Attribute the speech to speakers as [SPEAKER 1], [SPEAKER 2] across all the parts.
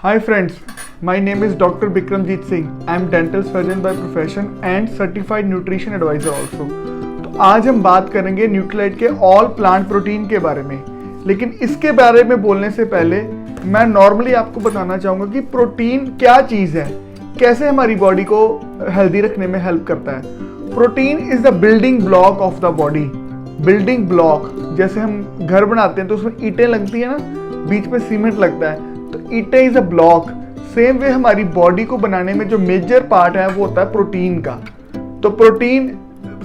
[SPEAKER 1] Hi friends, my name is Dr. Bikramjeet Singh. I am dental surgeon by profession and certified nutrition advisor also. तो आज हम बात करेंगे Nutrilite के all plant protein के बारे में। लेकिन इसके बारे में बोलने से पहले मैं नॉर्मली आपको बताना चाहूँगा कि प्रोटीन क्या चीज़ है, कैसे हमारी बॉडी को हेल्दी रखने में हेल्प करता है। Protein is the building block of the body. Building block, जैसे हम घर बनाते हैं तो उसमें ईंटें लगती है ना, बीच में सीमेंट लगता है, तो ईंटें is a block. Same way हमारी बॉडी को बनाने में जो मेजर पार्ट है वो होता है प्रोटीन का। तो प्रोटीन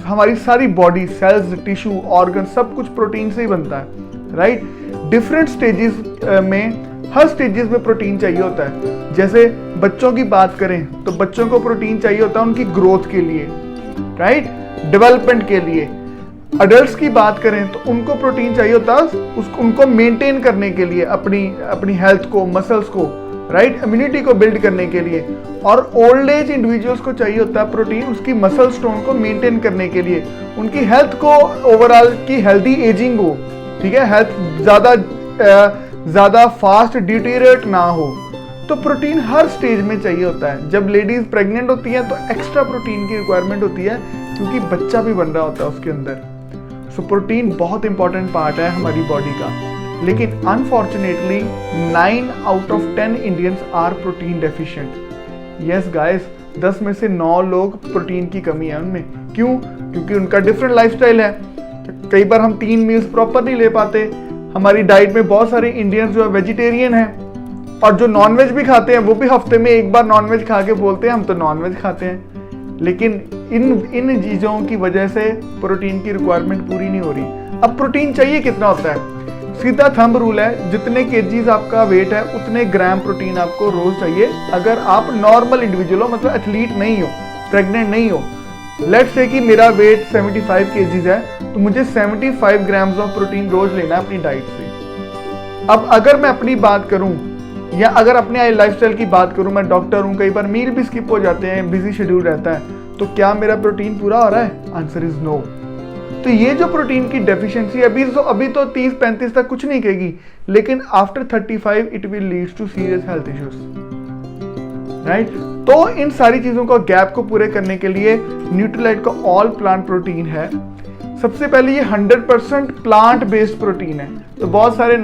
[SPEAKER 1] हमारी सारी बॉडी, सेल्स, टिश्यू, ऑर्गन सब कुछ प्रोटीन से ही बनता है, राइट। डिफरेंट स्टेजेस में, हर स्टेजेस में प्रोटीन चाहिए होता है। जैसे बच्चों की बात करें तो बच्चों को प्रोटीन चाहिए होता है उनकी ग्रोथ के लिए, राइट, डेवलपमेंट के लिए। अडल्ट्स की बात करें तो उनको प्रोटीन चाहिए होता है उनको मेंटेन करने के लिए, अपनी हेल्थ को, मसल्स को, राइट, इम्यूनिटी को बिल्ड करने के लिए। और ओल्ड एज इंडिविजुअल्स को चाहिए होता है प्रोटीन उसकी मसल स्टोन को मेंटेन करने के लिए, उनकी हेल्थ को ओवरऑल की हेल्दी एजिंग हो, ठीक है, हेल्थ ज़्यादा फास्ट डिटेरियोरेट ना हो। तो प्रोटीन हर स्टेज में चाहिए होता है। जब लेडीज प्रेग्नेंट होती हैं तो एक्स्ट्रा प्रोटीन की रिक्वायरमेंट होती है क्योंकि बच्चा भी बन रहा होता है उसके अंदर। सो प्रोटीन बहुत इंपॉर्टेंट पार्ट है हमारी बॉडी का। लेकिन unfortunately 9 out of 10 Indians are protein deficient. Yes guys, 10 में से 9 लोग प्रोटीन की कमी है उनमें। क्यों? क्योंकि उनका डिफरेंट लाइफस्टाइल है। कई बार हम 3 मील्स प्रॉपर नहीं ले पाते। हमारी डाइट में बहुत सारे इंडियंस जो है वेजिटेरियन हैं, और जो नॉनवेज भी खाते हैं वो भी हफ्ते में एक बार नॉनवेज खा के बोलते हैं हम तो नॉनवेज खाते हैं। लेकिन इन चीज़ों की वजह से प्रोटीन की रिक्वायरमेंट पूरी नहीं हो रही। अब प्रोटीन चाहिए कितना होता है? सीधा थंब रूल है, जितने केजीज आपका वेट है उतने ग्राम प्रोटीन आपको रोज चाहिए। अगर आप नॉर्मल इंडिविजुअल हो, मतलब एथलीट नहीं हो, प्रेग्नेंट नहीं हो। लेट्स से कि मेरा वेट 75 केजीज है तो मुझे 75 ग्राम्स ऑफ प्रोटीन रोज लेना है अपनी डाइट से। अब अगर मैं अपनी बात करूं या अगर अपने लाइफस्टाइल की बात करूं, मैं डॉक्टर हूं, कई बार मील भी स्किप हो जाते हैं, बिजी शेड्यूल रहता है, तो क्या मेरा प्रोटीन पूरा हो रहा है? Answer is no. तो ये जो प्रोटीन की डेफिशिएंसी अभी तो 30-35 तक कुछ नहीं कहेगी, लेकिन after 35 it will lead to serious health issues, right. तो इन सारी चीजों को, गैप को पूरे करने के लिए न्यूट्रीलाइट का ऑल प्लांट प्रोटीन है। सबसे पहले ये 100% प्लांट बेस्ड प्रोटीन है। तो बहुत सारे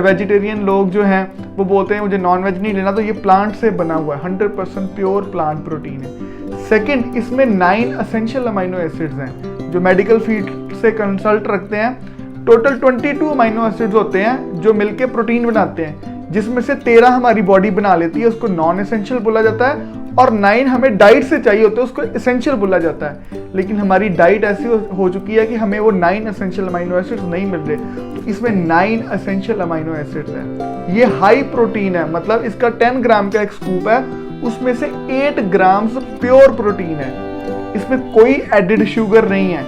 [SPEAKER 1] वेजिटेरियन लोग जो हैं वो बोलते हैं मुझे नॉन-वेज नहीं लेना, तो ये प्लांट से बना हुआ है, 100% प्योर प्लांट प्रोटीन है। सेकंड, इसमें 9 एसेंशियल अमीनो एसिड्स हैं। जो मेडिकल फील्ड से कंसल्ट रखते हैं, टोटल 22 अमीनो एसिड्स होते हैं जो मिलके प्रोटीन बनाते हैं, जिसमें से 13 हमारी बॉडी बना लेती है, उसको नॉन एसेंशियल बोला जाता है, और 9 हमें डाइट से चाहिए होते हैं, उसको एसेंशियल बोला जाता है। लेकिन हमारी डाइट ऐसी हो चुकी है कि हमें वो 9 एसेंशियल अमीनो एसिड्स नहीं मिल रहे, तो इसमें 9 एसेंशियल अमीनो एसिड्स हैं। ये हाई प्रोटीन है, मतलब इसका 10 ग्राम का एक स्कूप है, उसमें से 8 ग्राम्स प्योर प्रोटीन है। इसमें कोई एडिड शुगर नहीं है।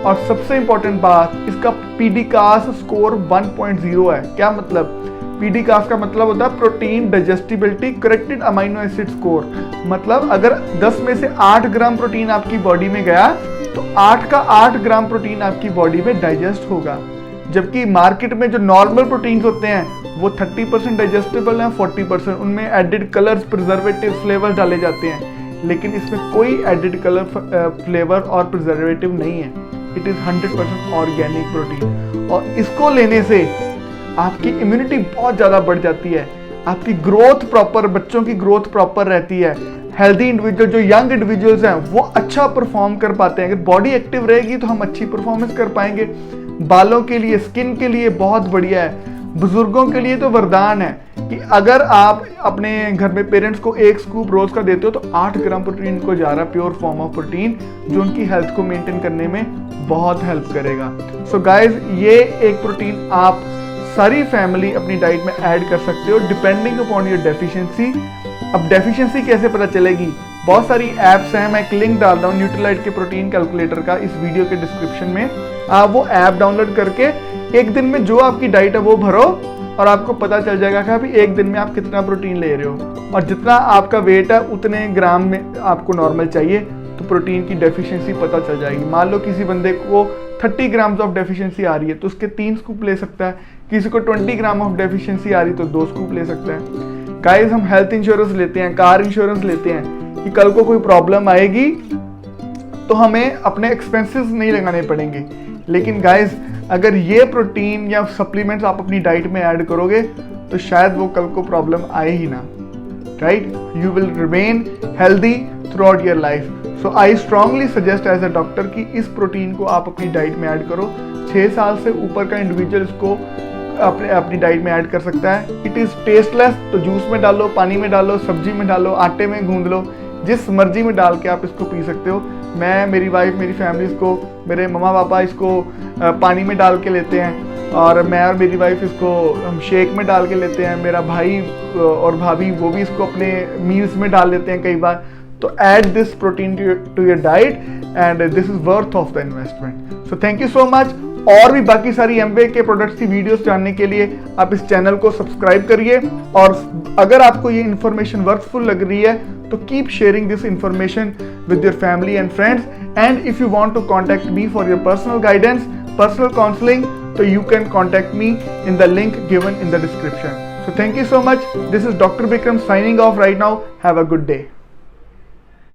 [SPEAKER 1] और सबसे इंपॉर्टेंट बात, इसका पीडीकास स्कोर 1.0 है। क्या मतलब? पीडीकास का मतलब होता है protein digestibility corrected amino acid score. मतलब अगर 10 में से 8 ग्राम प्रोटीन आपकी बॉडी में गया तो 8 का 8 ग्राम प्रोटीन आपकी बॉडी में डाइजेस्ट होगा। जबकि मार्केट में जो नॉर्मल प्रोटीन्स होते हैं वो 30% डाइजेस्टेबल हैं, 40% उनमें एडिड कलर्स, प्रिजर्वेटिव, फ्लेवर डाले जाते हैं। लेकिन इसमें कोई एडिड कलर, फ्लेवर और प्रिजर्वेटिव नहीं है। It is 100% organic protein. और इसको लेने से आपकी इम्यूनिटी बहुत ज़्यादा बढ़ जाती है, आपकी ग्रोथ प्रॉपर, बच्चों की ग्रोथ प्रॉपर रहती है। हेल्दी इंडिविजुअल, जो यंग इंडिविजुअल्स हैं, वो अच्छा परफॉर्म कर पाते हैं। अगर बॉडी एक्टिव रहेगी तो हम अच्छी परफॉर्मेंस कर पाएंगे। बालों के लिए, स्किन के लिए बहुत बढ़िया है। बुजुर्गों के लिए तो वरदान है कि अगर आप अपने घर में पेरेंट्स को 1 स्कूप रोज का देते हो तो 8 ग्राम प्रोटीन को जा रहा है, प्योर फॉर्म ऑफ प्रोटीन, जो उनकी हेल्थ को मेंटेन करने में बहुत हेल्प करेगा। सो गाइज, ये एक प्रोटीन आप सारी फैमिली अपनी डाइट में ऐड कर सकते हो डिपेंडिंग अपॉन योर डेफिशिएंसी। अब डेफिशिएंसी कैसे पता चलेगी? बहुत सारी ऐप्स हैं, मैं एक लिंक डाल रहा हूँ न्यूट्रीलाइट के प्रोटीन कैलकुलेटर का इस वीडियो के डिस्क्रिप्शन में। आप वो ऐप डाउनलोड करके एक दिन में जो आपकी डाइट है वो भरो और आपको पता चल जाएगा कि अभी एक दिन में आप कितना प्रोटीन ले रहे हो, और जितना आपका वेट है उतने ग्राम में आपको नॉर्मल चाहिए, तो प्रोटीन की डेफिशिएंसी पता चल जाएगी। मान लो किसी बंदे को 30 ग्राम्स ऑफ डेफिशिएंसी आ रही है तो उसके 3 स्कूप ले सकता है, किसी को 20 ग्राम ऑफ डेफिशिएंसी आ रही तो 2 स्कूप ले सकता है। गाइस हम हेल्थ इंश्योरेंस लेते हैं, कार इंश्योरेंस लेते हैं कि कल को कोई प्रॉब्लम आएगी तो हमें अपने एक्सपेंसेस नहीं लगाने पड़ेंगे। लेकिन गाइस अगर ये प्रोटीन या सप्लीमेंट्स आप अपनी डाइट में ऐड करोगे तो शायद वो कल को प्रॉब्लम आए ही ना, right? You will remain healthy throughout your life. So I strongly suggest as a doctor कि इस प्रोटीन को आप अपनी डाइट में ऐड करो। 6 साल से ऊपर का इंडिविजुअल इसको अपनी डाइट में ऐड कर सकता है। इट इज़ टेस्टलेस, तो जूस में डालो, पानी में डालो, सब्जी में डालो, आटे में गूंद लो, जिस मर्जी में डाल के आप इसको पी सकते हो। मैं, मेरी वाइफ, मेरी फैमिली इसको, मेरे मम्मा पापा इसको पानी में डाल के लेते हैं, और मैं और मेरी वाइफ इसको हम शेक में डाल के लेते हैं। मेरा भाई और भाभी वो भी इसको अपने मील्स में डाल लेते हैं कई बार। तो add this protein to your diet and this is worth of the investment. So thank you so much. और भी बाकी सारी एमवे के प्रोडक्ट्स की वीडियोस जानने के लिए आप इस चैनल को सब्सक्राइब करिए। और अगर आपको ये इन्फॉर्मेशन वर्थफुल लग रही है तो keep sharing this information with your family and friends. And if you want to contact me for your personal guidance, personal counseling, so you can contact me in the link given in the description. So thank you so much. This is Dr. Bikram signing off right now. Have a good day.